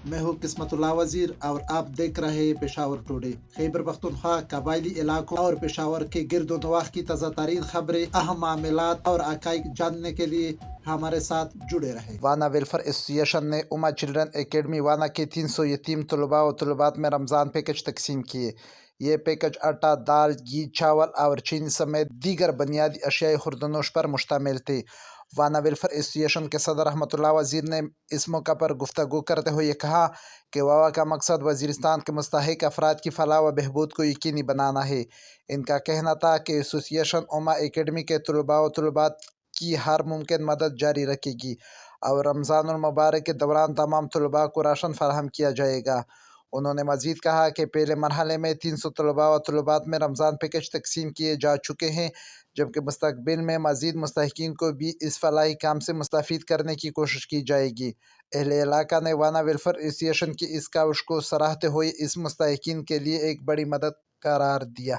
میں ہوں قسمت اللہ وزیر اور آپ دیکھ رہے ہیں پشاور ٹوڈے۔ خیبر پختونخوا، قبائلی علاقوں اور پشاور کے گرد و نواح کی تازہ ترین خبریں، اہم معاملات اور حقائق جاننے کے لیے ہمارے ساتھ جڑے رہے۔ وانا ویلفیئر ایسوسی ایشن نے اما چلڈرن اکیڈمی وانا کے 300 یتیم طلباء و طالبات میں رمضان پیکج تقسیم کیے۔ یہ پیکج آٹا، دال، گھی، چاول اور چینی سمیت دیگر بنیادی اشیاء خوردنوش پر مشتمل تھے۔ وانا ویلفیئر ایسوسی ایشن کے صدر رحمت اللہ وزیر نے اس موقع پر گفتگو کرتے ہوئے کہا کہ واوا کا مقصد وزیرستان کے مستحق افراد کی فلاح و بہبود کو یقینی بنانا ہے۔ ان کا کہنا تھا کہ ایسوسی ایشن اما اکیڈمی کے طلباء و طالبات کی ہر ممکن مدد جاری رکھے گی اور رمضان المبارک کے دوران تمام طلباء کو راشن فراہم کیا جائے گا۔ انہوں نے مزید کہا کہ پہلے مرحلے میں 300 طلباء و طالبات میں رمضان پیکج تقسیم کیے جا چکے ہیں، جبکہ مستقبل میں مزید مستحقین کو بھی اس فلاحی کام سے مستفید کرنے کی کوشش کی جائے گی۔ اہل علاقہ نے وانا ویلفیئر ایسوسی ایشن کی اس کاوش کو سراہتے ہوئے اس مستحقین کے لیے ایک بڑی مدد قرار دیا۔